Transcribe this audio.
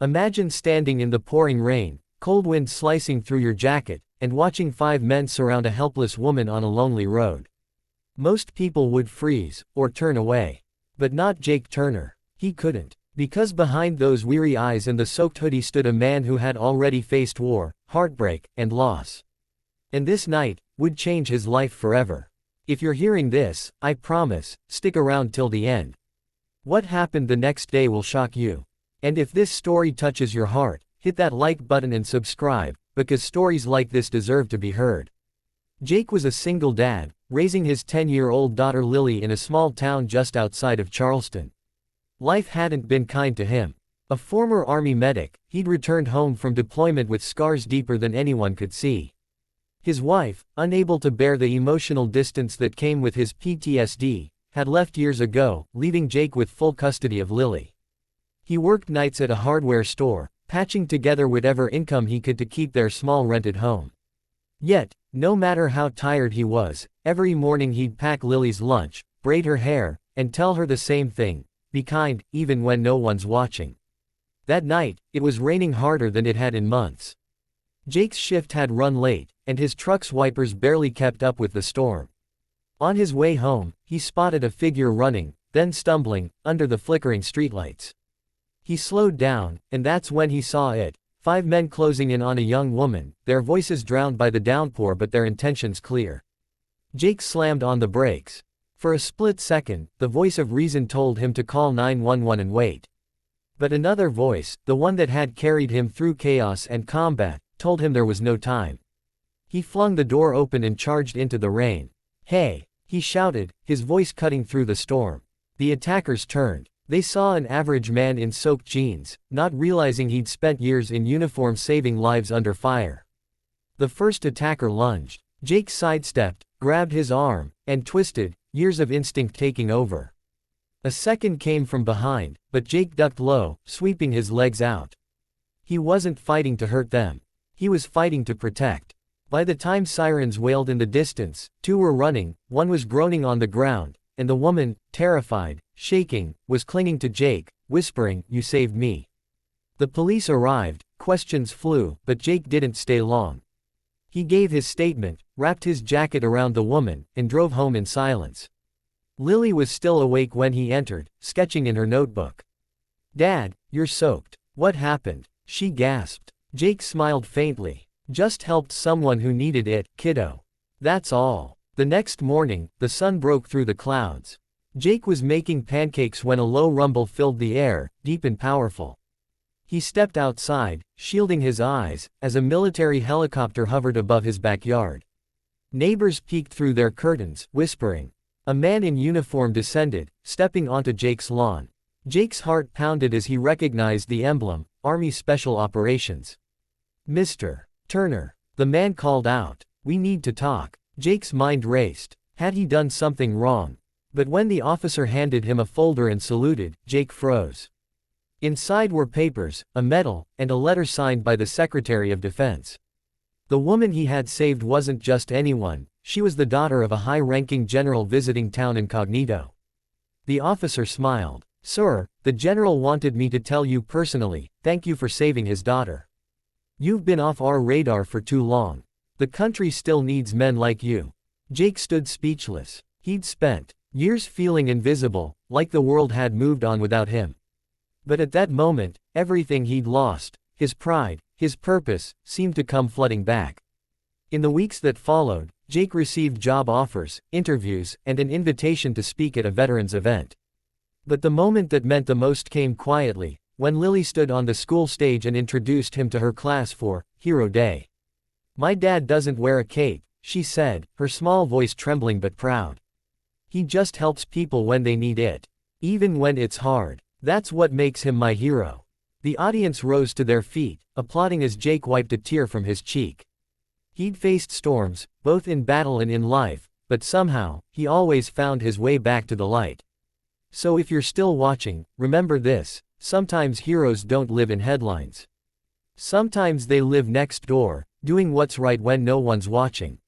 Imagine standing in the pouring rain, cold wind slicing through your jacket, and watching 5 men surround a helpless woman on a lonely road. Most people would freeze, or turn away. But not Jake Turner. He couldn't. Because behind those weary eyes and the soaked hoodie stood a man who had already faced war, heartbreak, and loss. And this night would change his life forever. If you're hearing this, I promise, stick around till the end. What happened the next day will shock you. And if this story touches your heart, hit that like button and subscribe, because stories like this deserve to be heard. Jake was a single dad, raising his 10-year-old daughter Lily in a small town just outside of Charleston. Life hadn't been kind to him. A former Army medic, he'd returned home from deployment with scars deeper than anyone could see. His wife, unable to bear the emotional distance that came with his PTSD, had left years ago, leaving Jake with full custody of Lily. He worked nights at a hardware store, patching together whatever income he could to keep their small rented home. Yet, no matter how tired he was, every morning he'd pack Lily's lunch, braid her hair, and tell her the same thing: be kind, even when no one's watching. That night, it was raining harder than it had in months. Jake's shift had run late, and his truck's wipers barely kept up with the storm. On his way home, he spotted a figure running, then stumbling, under the flickering streetlights. He slowed down, and that's when he saw it: 5 men closing in on a young woman, their voices drowned by the downpour but their intentions clear. Jake slammed on the brakes. For a split second, the voice of reason told him to call 911 and wait. But another voice, the one that had carried him through chaos and combat, told him there was no time. He flung the door open and charged into the rain. "Hey!" he shouted, his voice cutting through the storm. The attackers turned. They saw an average man in soaked jeans, not realizing he'd spent years in uniform saving lives under fire. The first attacker lunged. Jake sidestepped, grabbed his arm, and twisted, years of instinct taking over. A second came from behind, but Jake ducked low, sweeping his legs out. He wasn't fighting to hurt them. He was fighting to protect. By the time sirens wailed in the distance, 2 were running, 1 was groaning on the ground, and the woman, terrified, shaking, was clinging to Jake, whispering, "You saved me." The police arrived, questions flew, but Jake didn't stay long. He gave his statement, wrapped his jacket around the woman, and drove home in silence. Lily was still awake when he entered, sketching in her notebook. "Dad, you're soaked. What happened?" she gasped. Jake smiled faintly. "Just helped someone who needed it, kiddo. That's all." The next morning, the sun broke through the clouds. Jake was making pancakes when a low rumble filled the air, deep and powerful. He stepped outside, shielding his eyes, as a military helicopter hovered above his backyard. Neighbors peeked through their curtains, whispering. A man in uniform descended, stepping onto Jake's lawn. Jake's heart pounded as he recognized the emblem: Army Special Operations. "Mr. Turner," the man called out, "we need to talk." Jake's mind raced. Had he done something wrong? But when the officer handed him a folder and saluted, Jake froze. Inside were papers, a medal, and a letter signed by the Secretary of Defense. The woman he had saved wasn't just anyone, she was the daughter of a high-ranking general visiting town incognito. The officer smiled. "Sir, the general wanted me to tell you personally, thank you for saving his daughter. You've been off our radar for too long. The country still needs men like you." Jake stood speechless. He'd spent years feeling invisible, like the world had moved on without him. But at that moment, everything he'd lost, his pride, his purpose, seemed to come flooding back. In the weeks that followed, Jake received job offers, interviews, and an invitation to speak at a veterans event. But the moment that meant the most came quietly, when Lily stood on the school stage and introduced him to her class for Hero Day. "My dad doesn't wear a cape," she said, her small voice trembling but proud. "He just helps people when they need it. Even when it's hard. That's what makes him my hero." The audience rose to their feet, applauding as Jake wiped a tear from his cheek. He'd faced storms, both in battle and in life, but somehow, he always found his way back to the light. So if you're still watching, remember this: sometimes heroes don't live in headlines. Sometimes they live next door, doing what's right when no one's watching.